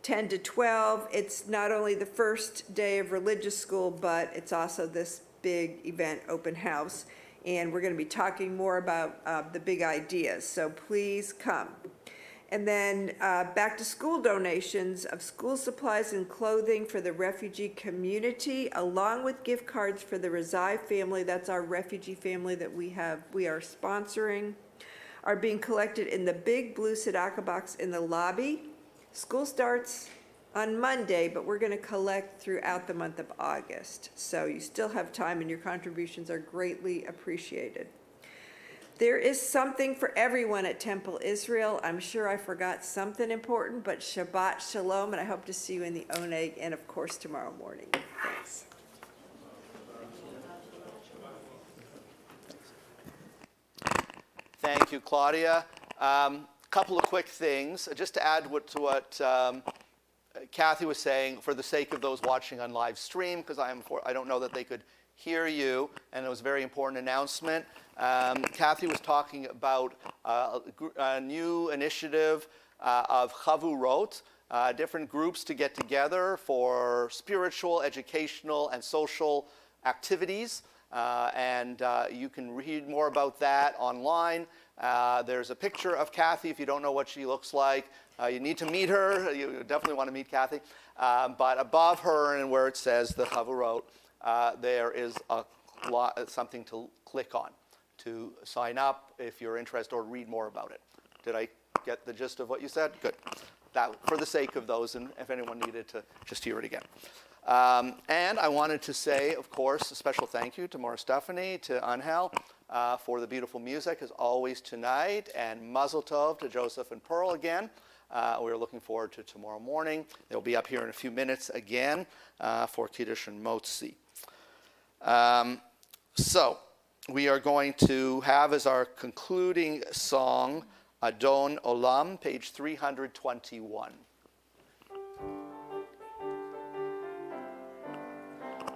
10 to 12. It's not only the first day of religious school, but it's also this big event, open house. And we're going to be talking more about the big ideas. So please come. And then back to school donations of school supplies and clothing for the refugee community, along with gift cards for the Rezai family. That's our refugee family that we are sponsoring, are being collected in the big blue tzedakah box in the lobby. School starts on Monday, but we're going to collect throughout the month of August. So you still have time, and your contributions are greatly appreciated. There is something for everyone at Temple Israel. I'm sure I forgot something important, but Shabbat Shalom, and I hope to see you in the Oneg and, of course, tomorrow morning. Thanks. Thank you, Claudia. couple of quick things, just to add to what Kathy was saying, for the sake of those watching on live stream, because I don't know that they could hear you, and it was a very important announcement. Kathy was talking about a new initiative of Chavurot, different groups to get together for spiritual, educational, and social activities. You can read more about that online. There's a picture of Kathy if you don't know what she looks like. You need to meet her. You definitely want to meet Kathy. But above her and where it says the Chavurot, there is something to click on to sign up if you're interested or read more about it. Did I get the gist of what you said? Good. That, for the sake of those, and if anyone needed to just hear it again. And I wanted to say, of course, a special thank you to Mora Stephanie, to Angel, for the beautiful music, as always, tonight, and Mazel Tov to Joseph and Pearl again. We're looking forward to tomorrow morning. They'll be up here in a few minutes again for Kiddush and Motzi. So we are going to have as our concluding song, Adon Olam, page 321.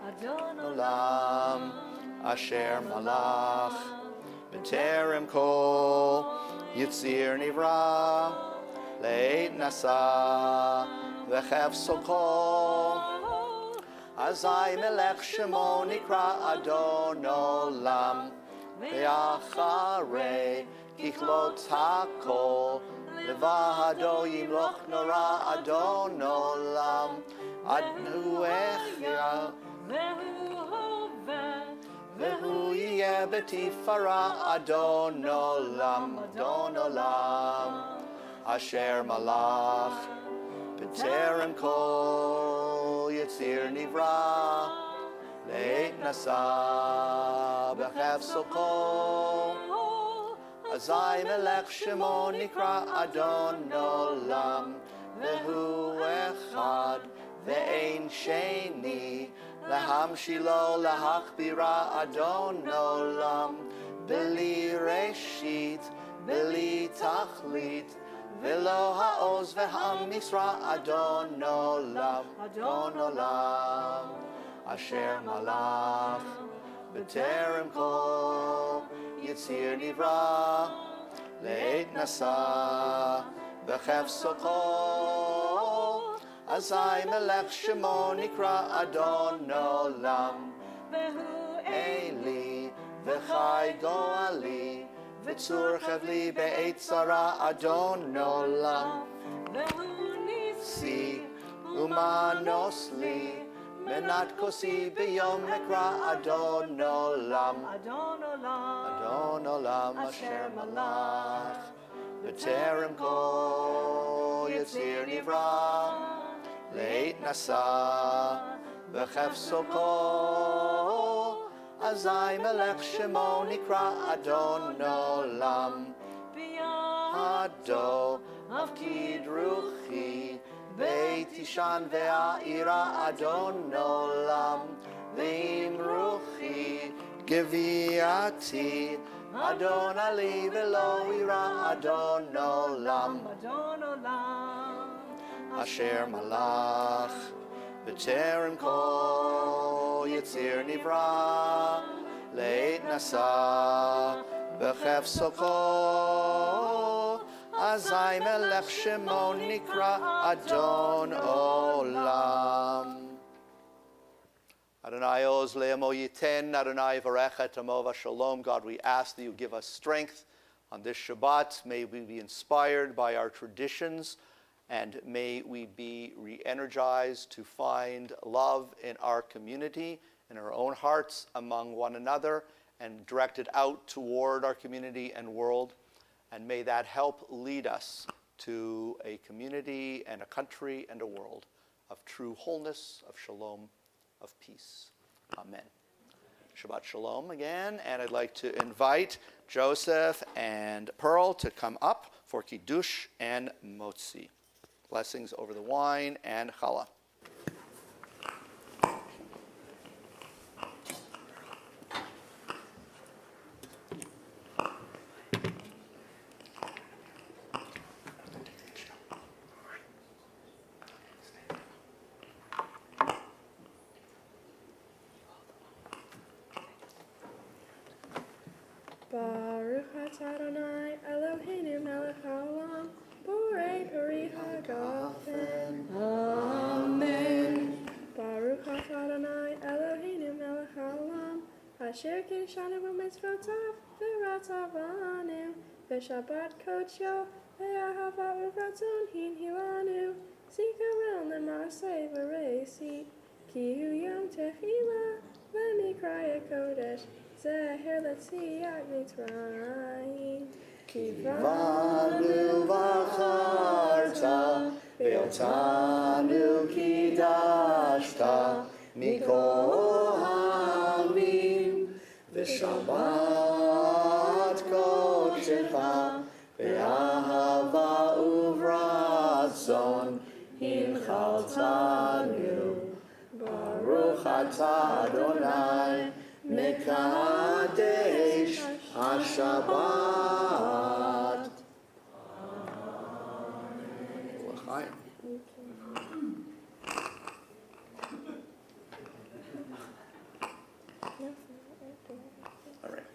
Adon Olam, Asher Malach, B'terem Kol, Yitzir Nivra, Leit Nasa, V'chef Sokol, Azai Melech Shemo Nikra Adon Olam, Ve'acharei Kichlot HaKol, Levado Yimloch Nora Adon Olam, Adnu Echya, Vehu Yeh B'tifara Adon Olam, Adon Olam, Asher Malach, B'terem Kol, Yitzir Nivra, Leit Nasa, B'chef Sokol, Azai Melech Shemo Nikra Adon Olam, Vehu Echad, Ve'ein Sheni, Lahamshilo Lahachbira Adon Olam, Bili Reshit, Bili Tachlit, Velo Ha'oz Ve'ham Misra Adon Olam, Adon Olam, Asher Malach, B'terem Kol, Yitzir Nivra, Leit Nasa, B'chef Sokol, Azai Melech Shemo Nikra Adon Olam, Vehu Eli, V'chai Goali, V'tzur Chavli Be'et Zara Adon Olam, Vehu Nisi, Umanosli, Menat Kosi B'yom Nekra Adon Olam, Adon Olam, Adon Olam, Asher Malach, B'terem Kol, Yitzir Nivra, Leit Nasa, V'chef Sokol, Azai Melech Shemo Nikra Adon Olam, Ado Avkid Ruchi, Beit Ishan Ve'a'ira Adon Olam, Ve'im Ruchi, Geviati, Adon Ali V'lo Ira Adon Olam, Adon Olam, Asher Malach, B'terem Kol, Yitzir Nivra, Leit Nasa, B'chef Sokol, Azai Melech Shemo Nikra Adon Olam. Adonai Oz Le'emo Yiten, Adonai Varecha Tamova Shalom. God, we ask that you give us strength on this Shabbat. May we be inspired by our traditions, and may we be re-energized to find love in our community, in our own hearts, among one another, and direct it out toward our community and world. And may that help lead us to a community and a country and a world of true wholeness, of shalom, of peace. Amen. Shabbat shalom again. And I'd like to invite Joseph and Pearl to come up for Kiddush and Motzi. Blessings over the wine and challah. Asher Kishanu Mitzvotav, V'Ratzavanu, V'Shabbat Kocho, V'Ahava Uvratzon Hin Hilanu, Zikaron L'Masei V'Reisi, Ki Hu Yom Tehila, V'Mikraya Kodesh, Zeher L'Tziat Mitzrayim, Kivanu v'acharta, ve'otanu kidashta, mikol ha'amim, v'shabbat kodshecha, ve'ahava uvratzon, hinchaltanu. Baruch atah Adonai, mekadesh HaShabbat. L'chaim. All right.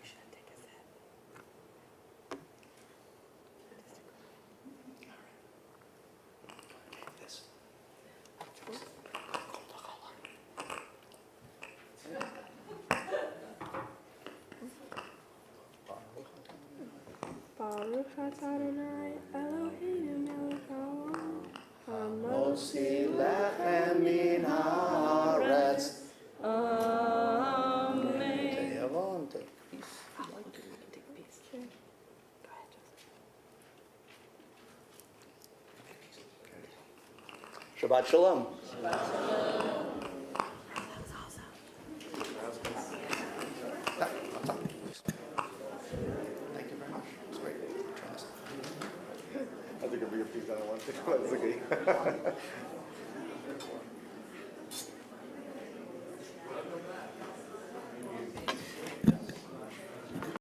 This. Baruch atah Adonai, Eloheinu melech haolam, Motzi lechem min haaretz. Amen. Te'avon, take peace. Shabbat Shalom. Thank you very much. It was great. I think a bigger piece than I wanted to. That's okay.